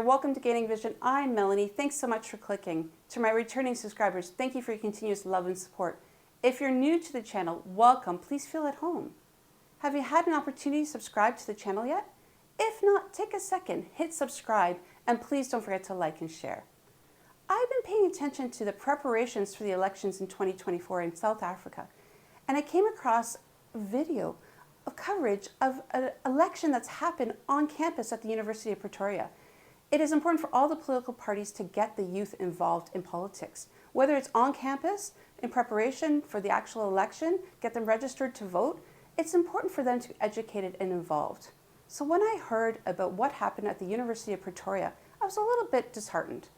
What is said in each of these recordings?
welcome to Gaining Vision. I'm Melanie. Thanks so much for clicking. To my returning subscribers, thank you for your continuous love and support. If you're new to the channel, welcome. Please feel at home. Have you had an opportunity to subscribe to the channel yet? If not, take a second, hit subscribe, and please don't forget to like and share. I've been paying attention to the preparations for the elections in 2024 in South Africa, and I came across a video of coverage of an election that's happened on campus at the University of Pretoria. It is important for all the political parties to get the youth involved in politics, whether it's on campus, in preparation for the actual election, get them registered to vote. It's important for them to be educated and involved. So when I heard about what happened at the University of Pretoria, I was a little bit disheartened.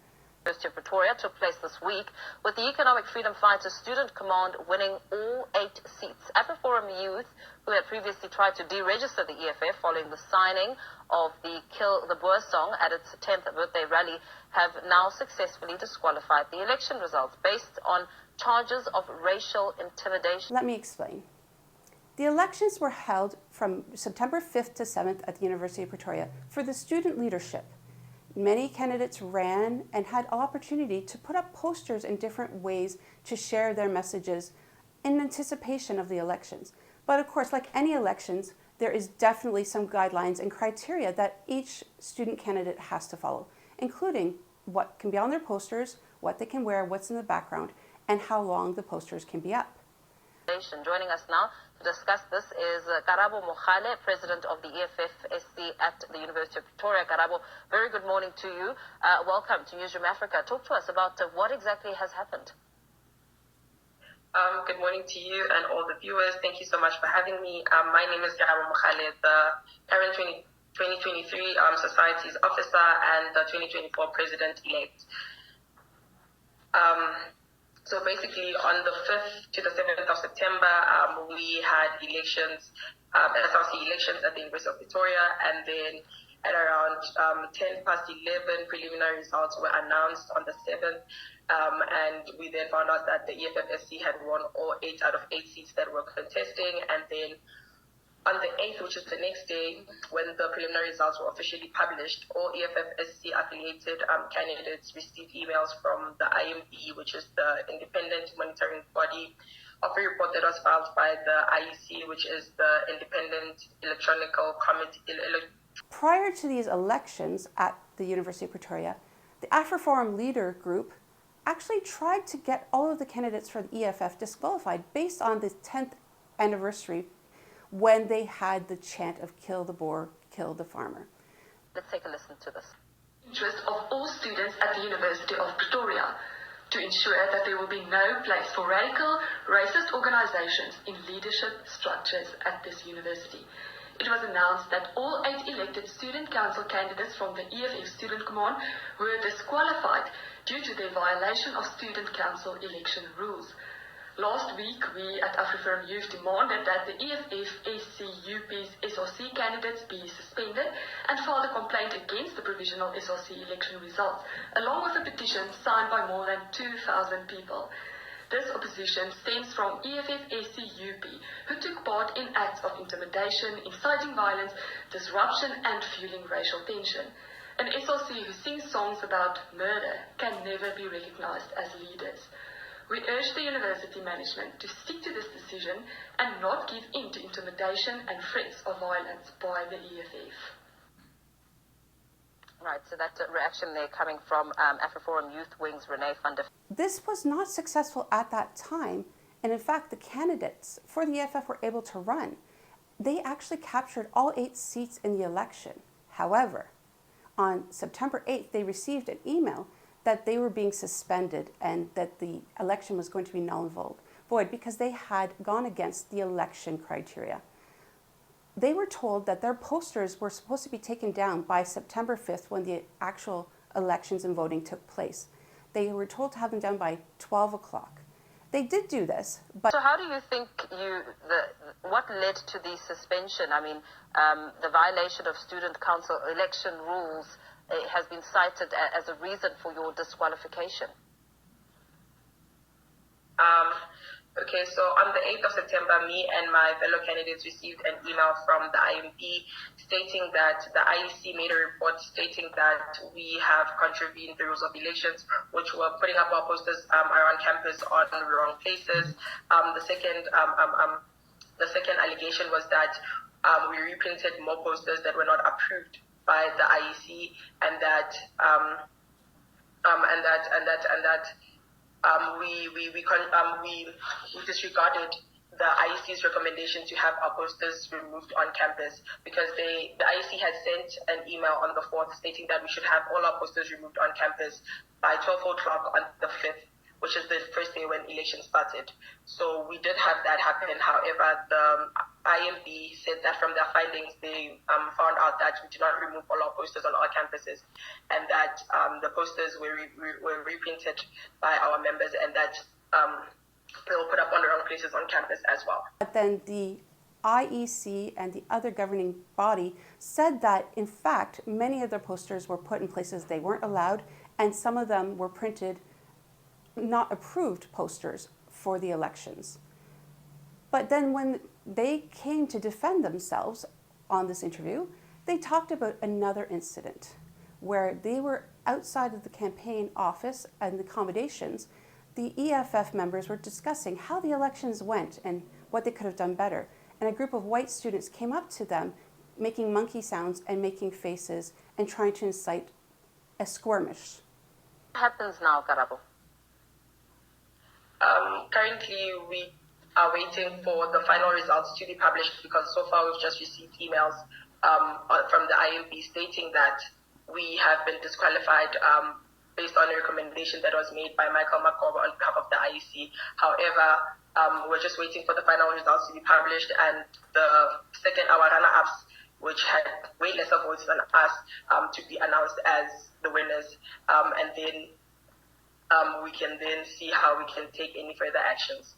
University of Pretoria took place this week with the Economic Freedom Fighters Student Command winning all 8 seats. AFRIFORUM youth, who had previously tried to deregister the EFF following the signing of the Kill the Boer song at its 10th birthday rally, have now successfully disqualified the election results based on charges of racial intimidation. Let me explain. The elections were held from September 5th to 7th at the University of Pretoria for the student leadership. Many candidates ran and had opportunity to put up posters in different ways to share their messages in anticipation of the elections. But of course, like any elections, there is definitely some guidelines and criteria that each student candidate has to follow, including what can be on their posters, what they can wear, what's in the background, and how long the posters can be up. Joining us now to discuss this is Karabo Mogale, President of the EFF-SC at the University of Pretoria. Karabo, very good morning to you. Welcome to Newsroom Africa. Talk to us about what exactly has happened. Good morning to you and all the viewers. Thank you so much for having me. My name is Karabo Mogale, the current 2023 Society's Officer and the 2024 President-elect. So basically, on the 5th to the 7th of September, we had elections, SRC elections at the University of Pretoria, and then at around 10 past 11, preliminary results were announced on the 7th, and we then found out that the EFF-SC had won all 8 out of 8 seats that were contesting, and then on the 8th, which is the next day, when the preliminary results were officially published, all EFF-SC affiliated candidates received emails from the IMB, which is the Independent Monitoring Body, of a report that was filed by the IEC, which is the Independent Electoral Committee. Prior to these elections at the University of Pretoria, the AFRIFORUM leader group actually tried to get all of the candidates for the EFF disqualified based on the 10th anniversary when they had the chant of kill the Boer, kill the farmer. Let's take a listen to this. Interest of all students at the University of Pretoria to ensure that there will be no place for radical, racist organizations in leadership structures at this university. It was announced that all 8 elected student council candidates from the EFF Student Command were disqualified due to their violation of student council election rules. Last week, we at AFRIFORUM Youth demanded that the EFF, SC, UP's SRC candidates be suspended and filed a complaint against the provisional SRC election results, along with a petition signed by more than 2,000 people. This opposition stems from EFF, SC, UP, who took part in acts of intimidation, inciting violence, disruption, and fueling racial tension. An SRC who sings songs about murder can never be recognized as leaders. We urge the university management to stick to this decision and not give in to intimidation and threats of violence by the EFF. Right, so that reaction there coming from AFRIFORUM Youth Wing's Renee van der. This was not successful at that time, and in fact the candidates for the EFF were able to run. They actually captured all 8 seats in the election. However, on September 8th they received an email that they were being suspended and that the election was going to be null and void because they had gone against the election criteria. They were told that their posters were supposed to be taken down by September 5th when the actual elections and voting took place. They were told to have them done by 12 o'clock. They did do this, but... So how do you think what led to the suspension? I mean, the violation of student council election rules has been cited as a reason for your disqualification. Okay, so on the 8th of September, me and my fellow candidates received an email from the IMP stating that the IEC made a report stating that we have contravened the rules of elections, which were putting up our posters around campus on the wrong places. The second allegation was that we reprinted more posters that were not approved by the IEC, and that we disregarded the IEC's recommendation to have our posters removed on campus, because the IEC had sent an email on the 4th stating that we should have all our posters removed on campus by 12 o'clock on the 5th, which is the first day when elections started. So we did have that happen. However, the IMB said that from their findings, they found out that we did not remove all our posters on our campuses, and that the posters were reprinted by our members, and that they were put up on the wrong places on campus as well. But then the IEC and the other governing body said that, in fact, many of their posters were put in places they weren't allowed, and some of them were printed not approved posters for the elections. But then when they came to defend themselves on this interview, they talked about another incident where they were outside of the campaign office and the accommodations. The EFF members were discussing how the elections went and what they could have done better. And a group of white students came up to them, making monkey sounds and making faces and trying to incite a skirmish. What happens now, Karabo? Currently, we are waiting for the final results to be published, because so far we've just received emails from the IMB stating that we have been disqualified based on a recommendation that was made by Michael Makoba on behalf of the IEC. However, we're just waiting for the final results to be published, and our runner-ups, which had way lesser votes than us, to be announced as the winners, and then we can then see how we can take any further actions.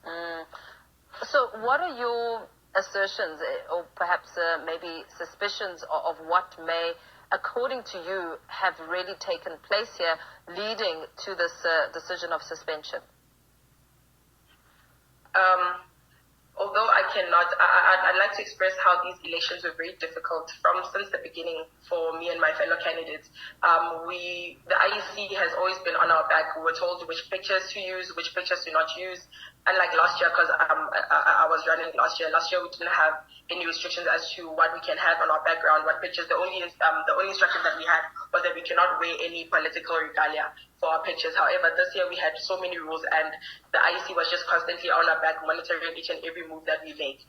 So what are your assertions, or perhaps maybe suspicions of what may, according to you, have really taken place here, leading to this decision of suspension? Although I'd like to express how these elections were very difficult since the beginning for me and my fellow candidates. The IEC has always been on our back. We were told which pictures to use, which pictures to not use. Unlike last year, because I was running last year. Last year we didn't have any restrictions as to what we can have on our background, what pictures. The only instruction that we had was that we cannot wear any political regalia for our pictures. However, this year we had so many rules, and the IEC was just constantly on our back, monitoring each and every move that we make.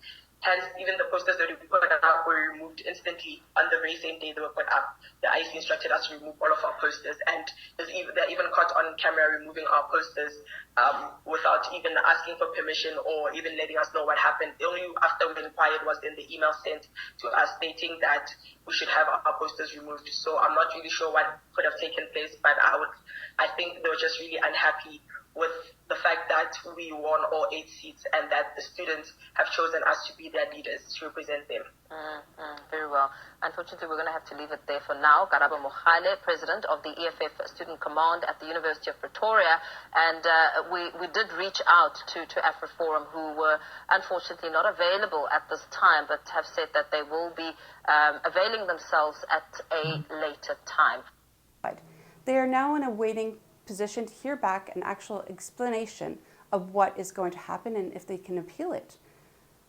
Hence, even the posters that we put up were removed instantly on the very same day they were put up. The IEC instructed us to remove all of our posters, and they're even caught on camera removing our posters without even asking for permission or even letting us know what happened. Only after we inquired was then the email sent to us stating that we should have our posters removed. So I'm not really sure what could have taken place, but I think they were just really unhappy with the fact that we won all 8 seats and that the students have chosen us to be their leaders, to represent them. Very well. Unfortunately, we're going to have to leave it there for now. Karabo Mogale, President of the EFF Student Command at the University of Pretoria. And we did reach out to AFRIFORUM, who were unfortunately not available at this time, but have said that they will be availing themselves at a later time. They are now in a waiting position to hear back an actual explanation of what is going to happen and if they can appeal it.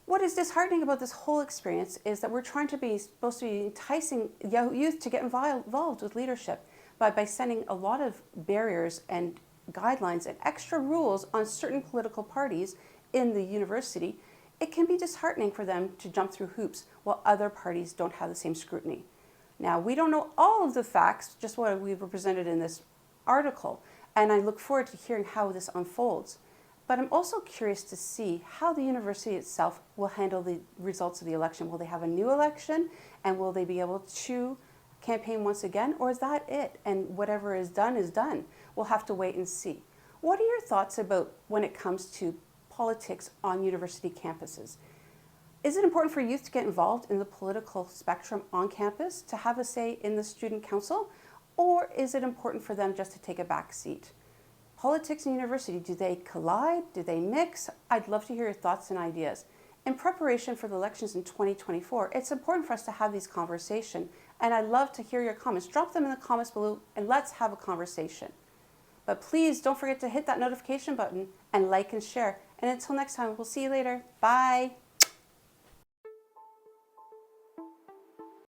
What is disheartening about this whole experience is that we're supposed to be enticing youth to get involved with leadership by sending a lot of barriers and guidelines and extra rules on certain political parties in the university. It can be disheartening for them to jump through hoops while other parties don't have the same scrutiny. Now, we don't know all of the facts, just what we've represented in this article, and I look forward to hearing how this unfolds. But I'm also curious to see how the university itself will handle the results of the election. Will they have a new election, and will they be able to campaign once again, or is that it? And whatever is done is done. We'll have to wait and see. What are your thoughts about when it comes to politics on university campuses? Is it important for youth to get involved in the political spectrum on campus, to have a say in the student council? Or is it important for them just to take a back seat? Politics and university, do they collide? Do they mix? I'd love to hear your thoughts and ideas. In preparation for the elections in 2024, it's important for us to have these conversations, and I'd love to hear your comments. Drop them in the comments below and let's have a conversation. But please don't forget to hit that notification button and like and share. And until next time, we'll see you later. Bye.